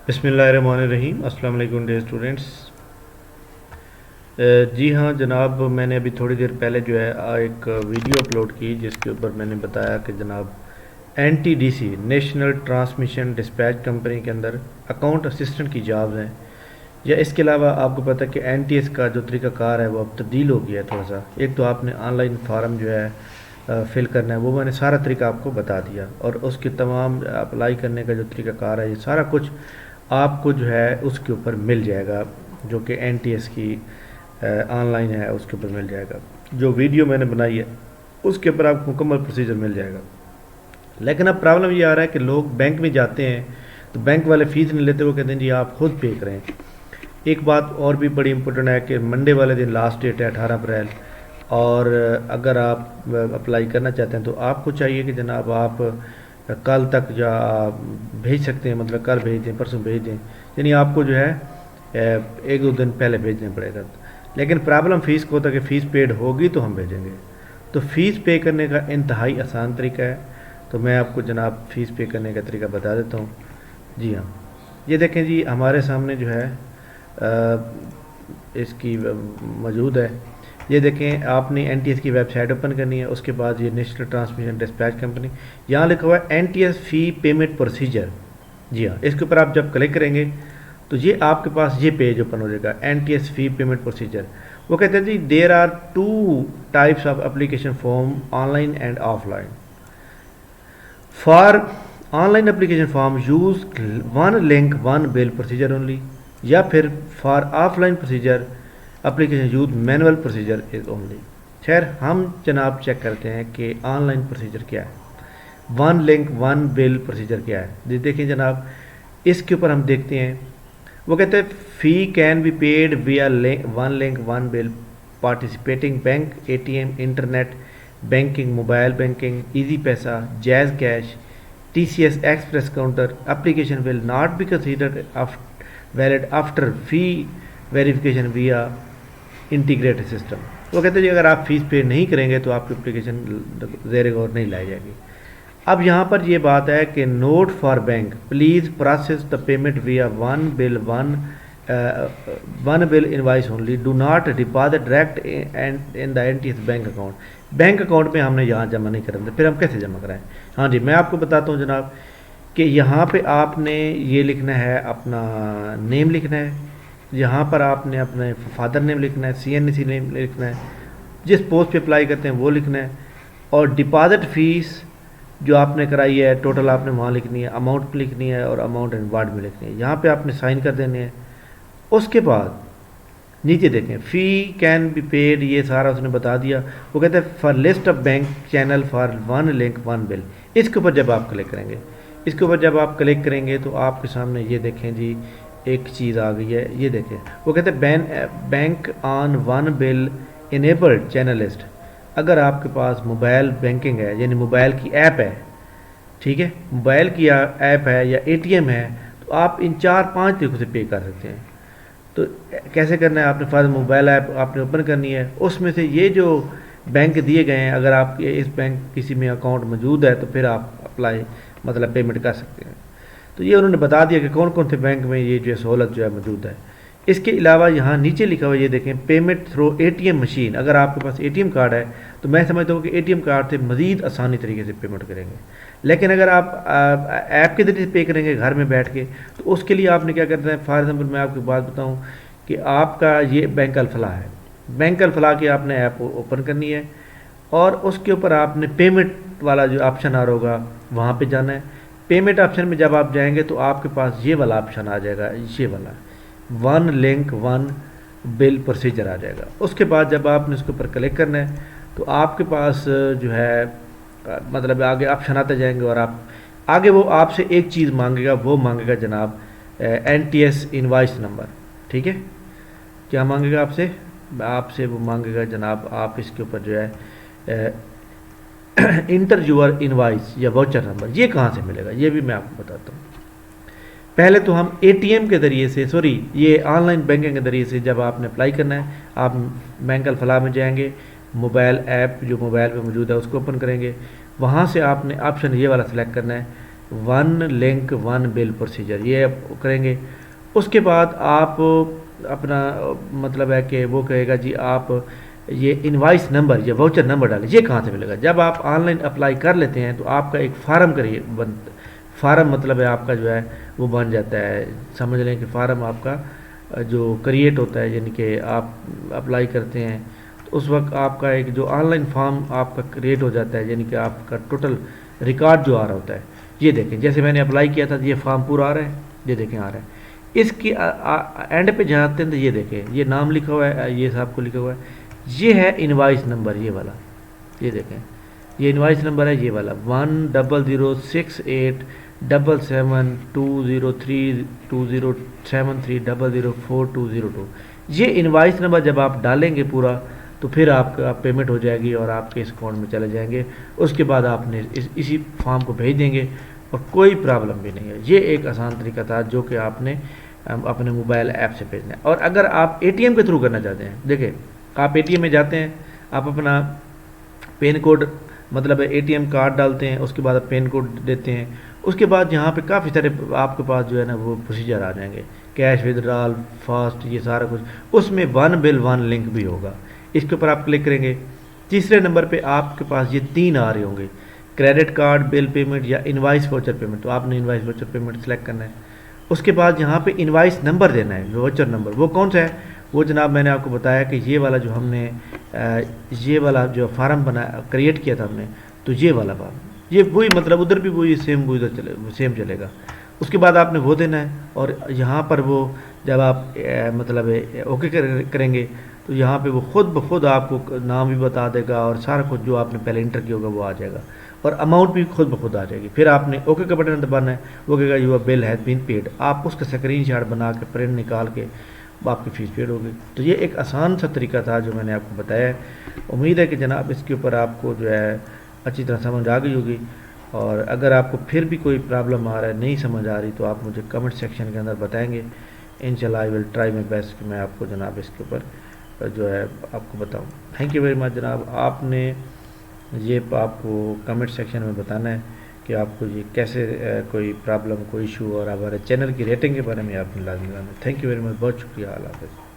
बिस्मिल्लाहिर्रहमानिर्रहीम। अस्सलाम वालेकुम डियर स्टूडेंट्स। जी हाँ जनाब, मैंने अभी थोड़ी देर पहले जो है एक वीडियो अपलोड की जिसके ऊपर मैंने बताया कि जनाब NTDC national transmission dispatch company के अंदर अकाउंट असिस्टेंट की जॉब्स हैं। या इसके अलावा आपको पता है कि NTS का जो तरीक़ाकार है वो अब तब्दील हो गया है थोड़ा सा। एक तो आपने ऑनलाइन फार्म जो है फिल करना है, वो मैंने सारा तरीका आपको बता दिया, और उसके तमाम अप्लाई करने का जो तरीक़ाकार है ये सारा कुछ आपको जो है उसके ऊपर मिल जाएगा, जो कि NTS की ऑनलाइन है उसके ऊपर मिल जाएगा। जो वीडियो मैंने बनाई है उसके ऊपर आपको मुकम्मल प्रोसीजर मिल जाएगा। लेकिन अब प्रॉब्लम ये आ रहा है कि लोग बैंक में जाते हैं तो बैंक वाले फ़ीस नहीं लेते, वो कहते हैं जी आप खुद पे करें। एक बात और भी बड़ी इंपॉर्टेंट है कि मंडे वाले दिन लास्ट डेट है 18 अप्रैल, और अगर आप अप्लाई करना चाहते हैं तो आपको चाहिए कि जनाब आप कल तक या भेज सकते हैं, मतलब कल भेज दें, परसों भेज दें, यानी आपको जो है एक दो दिन पहले भेजना पड़ेगा। लेकिन प्रॉब्लम फ़ीस को होता है कि फ़ीस पेड होगी तो हम भेजेंगे। तो फ़ीस पे करने का इंतहाई आसान तरीका है, तो मैं आपको जनाब फ़ीस पे करने का तरीका बता देता हूँ। जी हाँ, ये देखें जी, हमारे सामने जो है इसकी मौजूद है। ये देखें, आपने NTS की वेबसाइट ओपन करनी है, उसके बाद ये नेशनल ट्रांसमिशन डिस्पैच कंपनी, यहाँ लिखा हुआ है NTS फ़ी पेमेंट प्रोसीजर। जी हाँ, इसके ऊपर आप जब क्लिक करेंगे तो ये आपके पास ये पेज ओपन हो जाएगा, NTS फ़ी पेमेंट प्रोसीजर। वो कहते हैं जी there are 2 types of application form, online and offline. For online application form use 1 link 1 bill procedure only, या फिर for offline procedure application use manual procedure is only. खैर, हम जनाब चेक करते हैं कि ऑनलाइन प्रोसीजर क्या है, 1 लिंक 1 बिल प्रोसीजर क्या है। देखिए जनाब, इसके ऊपर हम देखते हैं। वो कहते हैं फ़ी can be paid via 1 link 1 bill participating bank, ATM, internet banking, mobile banking, Easypaisa, Jazz Cash, TCS express counter. Application will not be considered valid after fee verification via integrated system. वो कहते हैं जी अगर आप fees पे नहीं करेंगे तो आपकी एप्लीकेशन ज़ेर गौर नहीं लाई जाएगी। अब यहाँ पर ये बात है कि note for bank, please process the payment विया 1 bill invoice only, do not deposit direct in the NTS bank account. Bank account में हमने यहाँ जमा नहीं करना, फिर हम कैसे जमा कराएं? हाँ जी, मैं आपको बताता हूँ जनाब कि यहाँ पे आपने ये लिखना है, अपना नेम लिखना है, यहाँ पर आपने अपने फादर नेम लिखना है, CNC नेम लिखना है, जिस पोस्ट पे अप्लाई करते हैं वो लिखना है, और डिपॉजिट फ़ीस जो आपने कराई है टोटल आपने वहाँ लिखनी है, अमाउंट लिखनी है, और अमाउंट एंड वार्ड में लिखनी है। यहाँ पे आपने साइन कर देने हैं। उसके बाद नीचे देखें फ़ी कैन बी पेड, ये सारा उसने बता दिया। वो कहते हैं for list of bank channel for 1 link 1 bill. इसके ऊपर जब आप क्लिक करेंगे, इसके ऊपर जब आप क्लिक करेंगे तो आपके सामने ये देखें जी एक चीज़ आ गई है। ये देखें, वो कहते हैं bank on 1 bill enabled channel list. अगर आपके पास मोबाइल बैंकिंग है, यानी मोबाइल की ऐप है, ठीक है, मोबाइल की ऐप है या ATM है, तो आप इन 4-5 तरीक़ों से पे कर सकते हैं। तो कैसे करना है, आपने फर्स्ट मोबाइल ऐप आपने ओपन करनी है, उसमें से ये जो बैंक दिए गए हैं, अगर आप इस बैंक किसी में अकाउंट मौजूद है तो फिर आप अप्लाई मतलब पेमेंट कर सकते हैं। तो ये उन्होंने बता दिया कि कौन कौन से बैंक में ये जो सहूलत जो है मौजूद है। इसके अलावा यहाँ नीचे लिखा हुआ ये देखें, पेमेंट थ्रू ATM मशीन। अगर आपके पास ATM कार्ड है तो मैं समझता हूँ कि ATM कार्ड से मज़ीद आसानी तरीके से पेमेंट करेंगे। लेकिन अगर आप ऐप के ज़रिए पे करेंगे घर में बैठ के, तो उसके लिए आपने क्या करना है। फॉर एग्जाम्पल मैं आपको बात बताऊँ कि आपका ये बैंक अलफलाह है, बैंक अलफलाह की आपने ऐप ओपन करनी है, और उसके ऊपर आपने पेमेंट वाला जो ऑप्शन आ रहा होगा वहाँ पे जाना है। पेमेंट ऑप्शन में जब आप जाएंगे तो आपके पास ये वाला ऑप्शन आ जाएगा, ये वाला 1 लिंक 1 बिल प्रोसीजर आ जाएगा। उसके बाद जब आपने इसके ऊपर क्लिक करना है तो आपके पास जो है मतलब आगे ऑप्शन आते जाएंगे, और आप आगे वो आपसे एक चीज़ मांगेगा, वो मांगेगा जनाब NTS इनवाइस नंबर। ठीक है, क्या मांगेगा आपसे वो मांगेगा जनाब, आप इसके ऊपर जो है इंटर यूर इनवाइस या वाउचर नंबर। ये कहाँ से मिलेगा ये भी मैं आपको बताता हूँ। पहले तो हम ATM के ज़रिए से, ये ऑनलाइन बैंकिंग के ज़रिए से जब आपने अप्लाई करना है, आप बैंक अलफलाह में जाएंगे, मोबाइल ऐप जो मोबाइल पे मौजूद है उसको ओपन करेंगे, वहाँ से आपने ऑप्शन ये वाला सेलेक्ट करना है ون لنک ون بل پروسیجر یہ کریں گے. اس کے بعد آپ اپنا مطلب ہے کہ وہ کہے گا جی آپ یہ انوائس نمبر یا واؤچر نمبر ڈالیں. یہ کہاں سے ملے گا؟ جب آپ آن لائن اپلائی کر لیتے ہیں تو آپ کا ایک فارم فارم مطلب ہے آپ کا جو ہے وہ بن جاتا ہے. سمجھ لیں کہ فارم آپ کا جو کریٹ ہوتا ہے، یعنی کہ آپ اپلائی کرتے ہیں تو اس وقت آپ کا ایک جو آن لائن فارم آپ کا کریٹ ہو جاتا ہے، یعنی کہ آپ کا ٹوٹل ریکارڈ جو آ رہا ہوتا ہے. یہ دیکھیں جیسے میں نے اپلائی کیا تھا یہ فارم پورا آ رہا ہے، یہ دیکھیں آ رہا ہے. اس کی اینڈ پہ جاتے ہیں تو یہ دیکھیں یہ نام لکھا ہوا ہے، یہ صاحب کو لکھا ہوا ہے، یہ ہے انوائس نمبر یہ والا. یہ دیکھیں یہ انوائس نمبر ہے یہ والا 1006820732030073004202. یہ انوائس نمبر جب آپ ڈالیں گے پورا تو پھر آپ کا پیمنٹ ہو جائے گی اور آپ کے اس اکاؤنٹ میں چلے جائیں گے. اس کے بعد آپ نے اسی فارم کو بھیج دیں گے اور کوئی پرابلم بھی نہیں ہے. یہ ایک آسان طریقہ تھا جو کہ آپ نے اپنے موبائل ایپ سے بھیجنا ہے. اور اگر آپ اے ٹی ایم کے تھرو کرنا چاہتے ہیں، دیکھیں آپ اے ٹی ایم میں جاتے ہیں، آپ اپنا پین کوڈ مطلب اے ٹی ایم کارڈ ڈالتے ہیں، اس کے بعد آپ پین کوڈ دیتے ہیں. اس کے بعد یہاں پہ کافی سارے آپ کے پاس جو ہے نا وہ پروسیجر آ جائیں گے، کیش ودرال فاسٹ، یہ سارا کچھ. اس میں ون بل ون لنک بھی ہوگا. اس کے اوپر آپ کلک کریں گے. تیسرے نمبر پہ آپ کے پاس یہ تین آ رہے ہوں گے، کریڈٹ کارڈ بل پیمنٹ یا انوائس واچر پیمنٹ. تو آپ نے انوائس واچر پیمنٹ سلیکٹ کرنا ہے. اس کے بعد یہاں پہ انوائس نمبر دینا ہے، واچر نمبر. وہ کون سا ہے؟ وہ جناب میں نے آپ کو بتایا کہ یہ والا جو ہم نے یہ والا جو فارم بنا کریٹ کیا تھا ہم نے، تو یہ والا فارم یہ وہی مطلب ادھر بھی وہی سیم ادھر سیم چلے گا. اس کے بعد آپ نے وہ دینا ہے. اور یہاں پر وہ جب آپ مطلب اوکے کریں گے تو یہاں پہ وہ خود بخود آپ کو نام بھی بتا دے گا اور سارا کچھ جو آپ نے پہلے انٹر کیا ہوگا وہ آ جائے گا اور اماؤنٹ بھی خود بخود آ جائے گی. پھر آپ نے اوکے کا بٹن دبانا ہے. وہ کہے گا your bill has been paid. آپ اس کا اسکرین شاٹ بنا کے پرنٹ نکال کے آپ کی فیس پیڈ ہوگی. تو یہ ایک آسان سا طریقہ تھا جو میں نے آپ کو بتایا ہے. امید ہے کہ جناب اس کے اوپر آپ کو جو ہے اچھی طرح سمجھ آ گئی ہوگی. اور اگر آپ کو پھر بھی کوئی پرابلم آ رہا ہے، نہیں سمجھ آ رہی، تو آپ مجھے کمنٹ سیکشن کے اندر بتائیں گے. انشاءاللہ آئی ول ٹرائی مائی بیسٹ کہ میں آپ کو جناب اس کے اوپر جو ہے آپ کو بتاؤں. تھینک یو ویری مچ جناب. آپ نے یہ آپ کو کمنٹ سیکشن میں بتانا ہے کہ آپ کو یہ کیسے کوئی پرابلم کوئی ایشو اور ہمارے چینل کی ریٹنگ کے بارے میں آپ نے لازمی بتانا ہے. Thank you very much. بہت شکریہ. اللہ حافظ.